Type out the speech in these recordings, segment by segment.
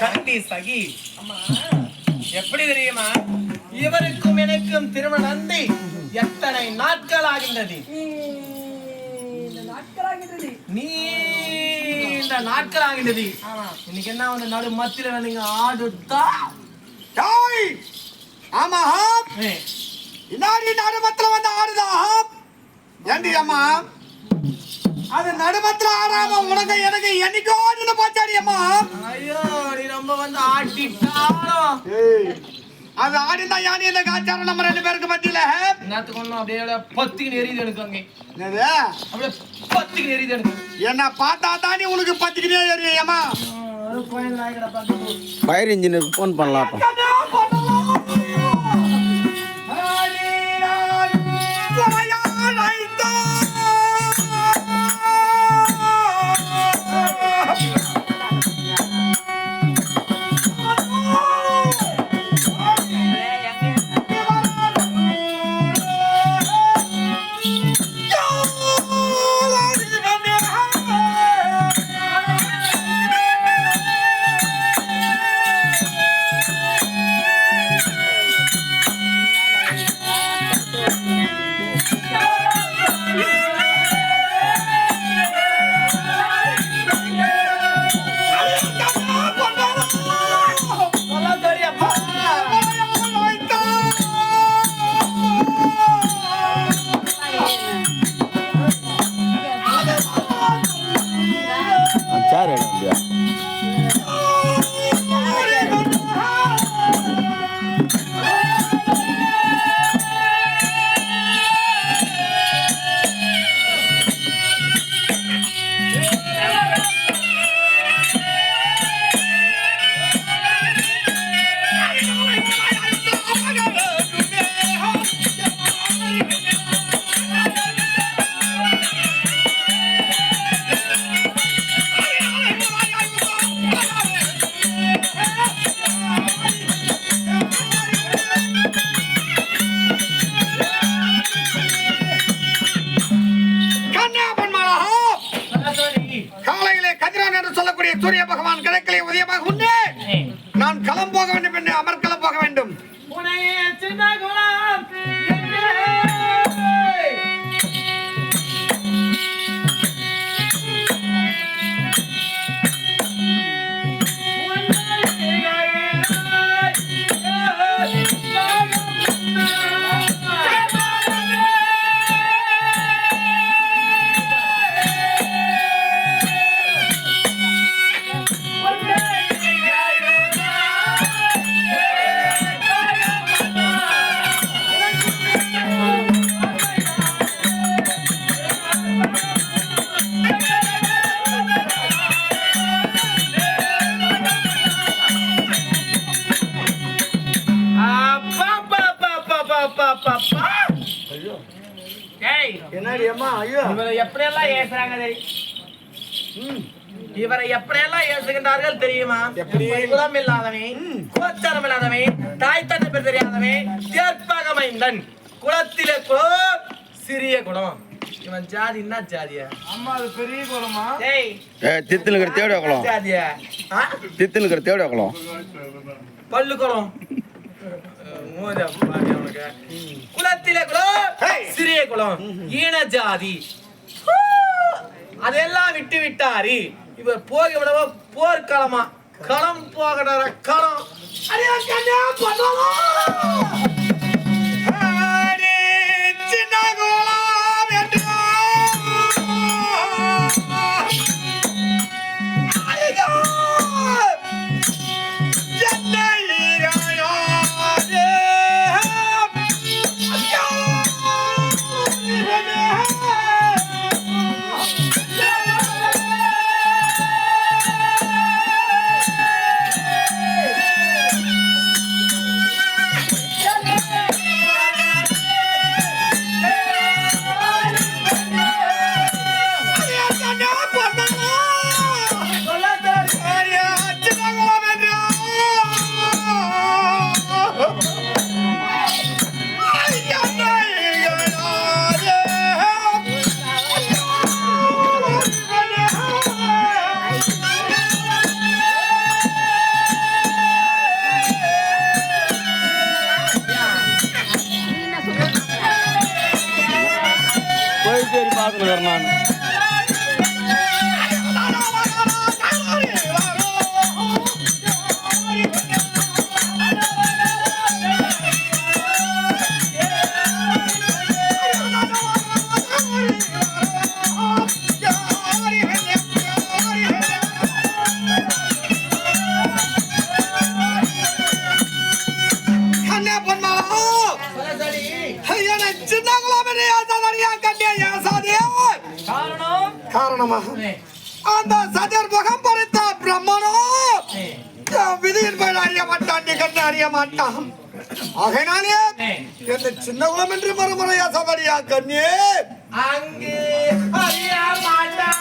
ஏண்டி சகி எப்படி தெரியுமா? இவருக்கும் எனக்கும் திருமணம் நடந்து எத்தனை நாட்கள் ஆகின்றது? நீண்ட நாட்கள் ஆகின்றது. இன்னைக்கு என்ன வந்து நடு மத்தியில நீங்க ஆடுதா? ஆமா இன்னாடி நடுமத்துல வந்து ஆடுதா? ஏண்டி அம்மா அது நடுமத்துல ஆடாம உனக்கு எனக்கு என்னைக்கோ போச்சாடி அம்மா. ஐயோ நீ ரொம்ப வந்து ஆட்டிட்டாரோ. அது ஆடினா யானி இந்த காச்சாரம் நம்ம ரெண்டு பேருக்கு மத்தியில என்னத்துக்கு ஒண்ணும் அப்படியே பத்துக்கு நெறியுது எனக்கு. அங்கே என்னது அப்படியே பத்துக்கு நெறியுது எனக்கு. என்ன பார்த்தா தானே உனக்கு பத்துக்கிட்டே ஏறியம்மா. ஃபயர் இன்ஜினுக்கு ஃபோன் பண்ணலாம். சூரிய பகவான் கிழக்கிலே உதயமாக உண்டு. நான் களம் போக வேண்டும் என்று அமர்க்களம் போக வேண்டும். இவரை எப்படியெல்லாம் ஏசுகின்றார்கள் தெரியுமா? குலம் இல்லாதவன், கோச்சாரம் இல்லாதவன், தாய் தந்தை பேர் தெரியாதவன், தேற்பகமைந்தன், குலத்திலே குலம் சிறிய குலம். இவன் ஜாதி என்ன ஜாதியா? அம்மா அது பெரிய குலமா? தித்துனுக்கிற தேவட குலம். ஜாதியா? தித்துனுக்கிற தேவட குலம். பல்லு குலம். குலத்திலே குலம் சிறிய குலம், ஈன ஜாதி. அதெல்லாம் விட்டு விட்டாரு. இவர் போக விடவோ போர்க்களமா? களம் போகிற களம். பார்த்துக்கிறேன் நான். அந்த சதர் முகம் படைத்த பிரம்மனோ விதியின் போய் அறிய மாட்டான், நிகழ்ந்து அறிய மாட்டான். ஆகையினாலே இந்த சின்ன குலம் என்று மறுமுறையா சபரியா கண்ணே அங்கு அறிய மாட்டான்.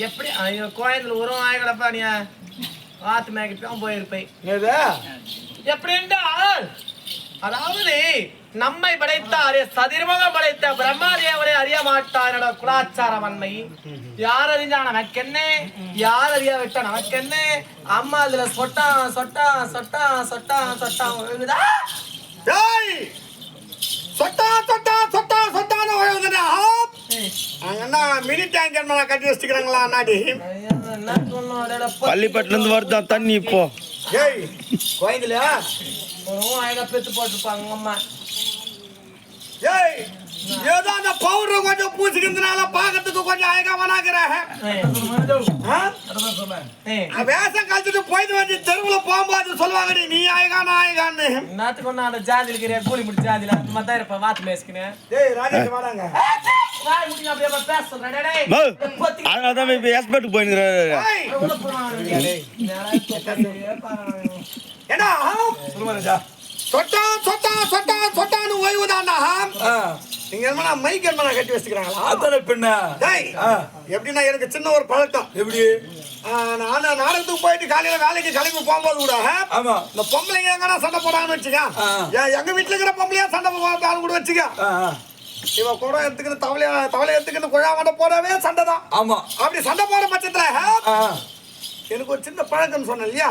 எப்படி கோயத்துல உரம் ஆயகளப்பா நீ வாத்து மேய்க்கிட்டு போயிருப்பேன். எப்படி என்றால் அதாவது நம்மை படைத்த சதிர்முகம் படைத்த பிரம்மாதேவனை அறிய மாட்டார் குலாச்சார வன்மை. யார் அறிஞ்சா நமக்கென்ன, யார் அறிய விட்டா நமக்கென்ன. அம்மா அதுல சொட்டா சொட்டா சொட்டா சொட்டா சொட்டா விழுகுதா, சொட்டா சொட்டா சொட்டா சொட்டான விழுகுதுடா. அங்கன்னா மினி டேங்கர் மேல கட்டி வச்சுக்கிறாங்களா அண்ணாடி? பள்ளிப்பட்டுல இருந்து வருதான் தண்ணி இப்போ. ஏய் கோயந்துல அழகா பெத்து போட்டுருப்பாங்க அம்மா. ஏய் ஏதோ அந்த பவுடர் கொஞ்சம் பூசிக்கிறதுனால பாக்கிறதுக்கு கொஞ்சம் அழகா வனாக்குற. வேஷம் கழிச்சுட்டு போயிட்டு வந்து தெருவுல போகும்போது சொல்லுவாங்க நீ அழகா நான் அழகான்னு. நாத்துக்கு ஒண்ணு அந்த ஜாதியில இருக்கிற கூலி முடிச்சு ஜாதியில மத்த இருப்ப வாத்து மேய்ச்சிக்கினேன். ஏய் ராஜேஷ் வாடாங்க. அதனாலதான் இப்ப எக்ஸ்பர்ட் போயிருக்கிறாரு. ஏடா சொட்டா சொட்டா சொட்டா சொட்டான்னு ஓய்வுதானா? நீங்க என்ன மைக் என்ன கட்டி வச்சுக்கிறாங்களா? அதான பின்ன எப்படின்னா எனக்கு சின்ன ஒரு பழக்கம். எப்படி? நான் நாடகத்துக்கு போயிட்டு காலையில வேலைக்கு கிளம்பி போகும்போது கூட ஆமா இந்த பொம்பளைங்க எங்கன்னா சண்டை போடான்னு வச்சுக்க. எங்க வீட்டுல இருக்கிற பொம்பளையா சண்டை போடான்னு கூட வச்சுக்க. இவ கூட எடுத்துக்கிட்டு தவளை எடுத்துக்கிட்டு குழா மாட்ட போறவே சண்டை தான். ஆமா அப்படி சண்டை போற பட்சத்துல எனக்கு ஒரு சின்ன பழக்கம் சொன்னேன் இல்லையா,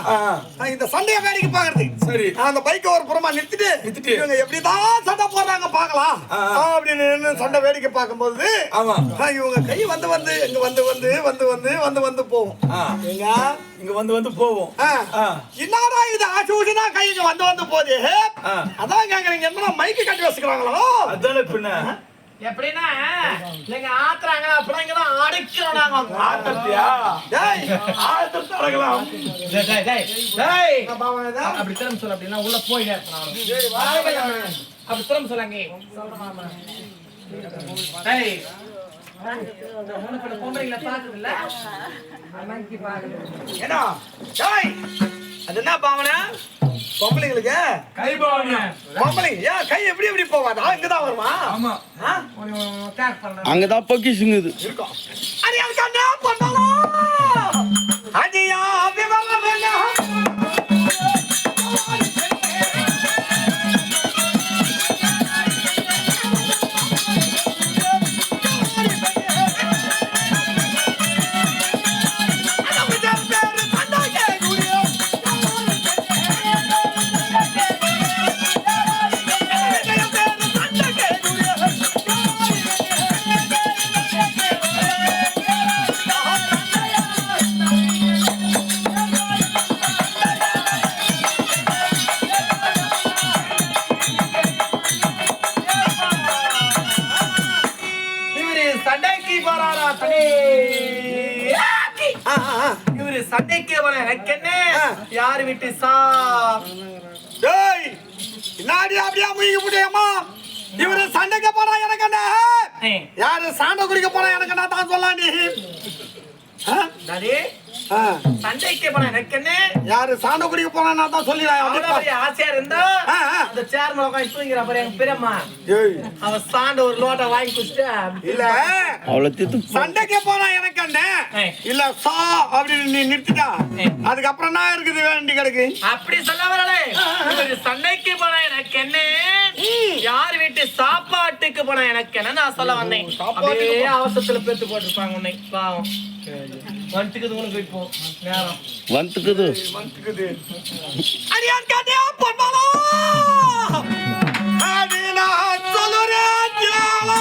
இந்த சண்டையை வேடிக்கை பாக்குறது. சரி அந்த பைக்கை ஒரு புறமா நிறுத்திட்டு இவங்க எப்படிதான் சண்டை போடுறாங்க பாக்கலாம் அப்படின்னு சண்டை வேடிக்கை பார்க்கும்போது இவங்க கை வந்து வந்து இங்க வந்து வந்து வந்து வந்து வந்து வந்து போகும். எங்க இங்க வந்து வந்து போவோம். என்னடா இது ஆசூசினா கை இங்க வந்து வந்து போகுது. அதான் கேக்குறீங்க என்ன மைக்கு கட்டி வச்சுக்கிறாங்களோ? அதான பின்ன எப்படின்னா நீங்க ஆத்துறாங்க அப்படிங்கலாம் அடிக்கிறோம் நாங்க. ஆத்தத்தியா? டேய் ஆத்தத்த அடக்கலாம். டேய் டேய் டேய் அப்படி திரும்ப சொல்ல அப்படினா உள்ள போய் நேரணும். டேய் வாங்க அப்படி திரும்ப சொல்லுங்க. டேய் உனக்கு பொம்பளைங்கள பாக்குது இல்ல அண்ணாக்கு பாக்குது. ஏடா டேய் அது என்ன பாவனா பொம்பளைங்களுக்கு கை பாவனா? பொம்பளைங்க ஏன் கை எப்படி எப்படி போவாதா? இங்கதான் வருமா? ஆமா அங்கதான் பொக்கிஷுங்குது இருக்கும். அடி அதுக்கு என்ன பண்ணலாம்? அடியா விவரம் என்ன? சண்டைக்கு போறாரா தனி இவரு சண்டைக்கு போன எனக்கு என்ன யாரு விட்டு சா டேய் நாடி அப்படியே மூழ்கி முடியுமா இவரு சண்டைக்கு போனா எனக்கு என்ன யாரு சாண்டை குடிக்க போனா எனக்கு என்ன தான் சொல்லாண்டி சண்டைக்கு போன எனக்கு என்ன யாரு சாண்டை குடிக்க போனா நான் தான் சொல்லிடுறேன் ஆசையா இருந்தா அந்த சேர் மேல உட்காந்து தூங்கிற பாரு எங்க பெரியம்மா அவ சாண்ட ஒரு லோட்டை வாங்கி குடிச்சிட்டு இல்ல அவ்வளவு சண்டைக்கு போனா எனக்கு என்ன இல்ல சா அப்படின்னு நீ நிறுத்திட்டா அதுக்கப்புறம் தான் இருக்குது வேண்டி கிடக்கு அப்படி சொல்ல வரலே சண்டைக்கு போனா எனக்கு என்ன யார் வீட்டு சாப்பாட்டுக்கு போனா எனக்கு என்ன நான் சொல்ல வந்தேன் அப்படியே அவசரத்துல பெத்து போட்டுருப்பாங்க உன்னை பாவம் வந்துக்குது உனக்கு இப்போ நேரம் வந்துக்குது அடியான் காட்டியா பொன்மாலா அடி நான் சொல்லுறேன் ஜாலா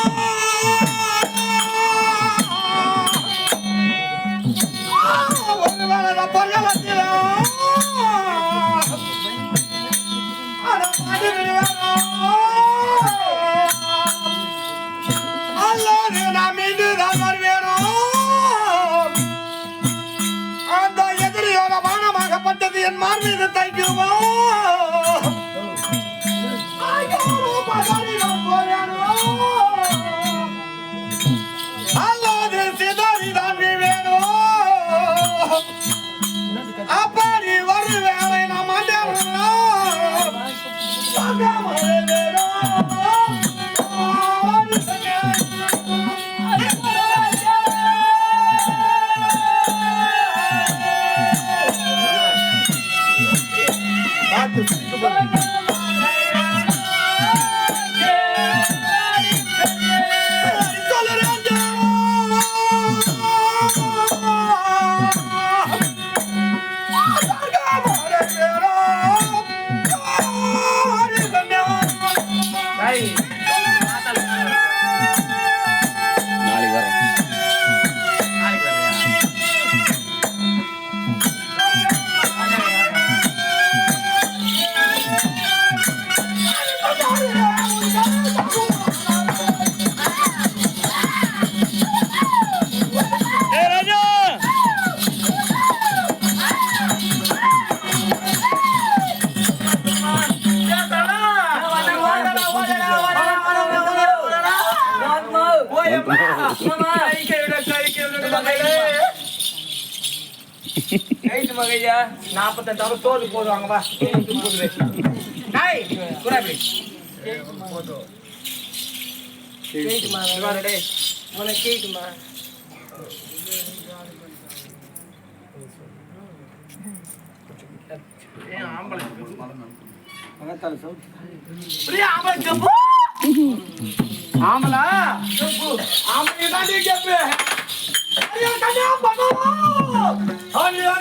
ஒரு வேளை நான் பரகலத்தில அட மாடி விடுவேனோ அல்லாது நான் மீண்டு தான் வருவேனோ அந்த எதிரியோட வானமாகப்பட்டது என் மார்மீது தைக்குமோ அல்லாது சிதறிதான் வீவேனோ அப்படி ஒரு வேலை நாம் மாட்டேனோ மகையா 48 தோது போடுவாங்க வா டேய் குராபி கேக்குமா வாடா டேய் மன கேக்குமா ஏ ஆம்பளை மகத்தால சவுத் பிரியா ஆம்பளை கப்பு ஆம்பளா கப்பு ஆம்பளை தான் கேப்பே அரியா கண்ணா பண்ணோ அரியா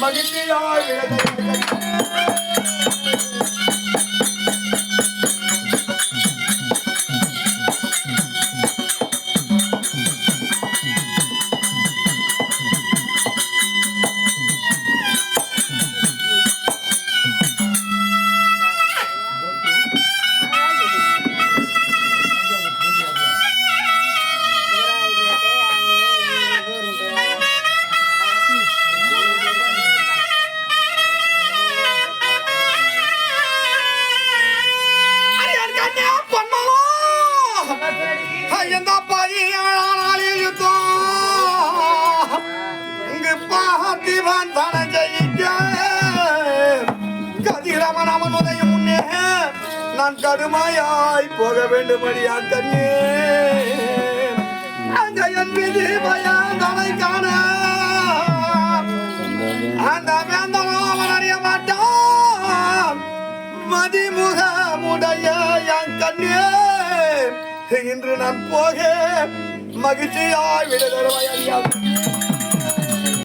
மகிழ்ச்சியாய் விடுதலை நான் கடுமையாய் போக வேண்டுமடியா கண்ணே அந்த என் விதி பயந்தனை காண அந்த வேந்தனோ அவன் அறிய மாட்டான் மதிமுகமுடைய என் கண்ணே இன்று நான் போக மகிழ்ச்சியாய் விடுதலை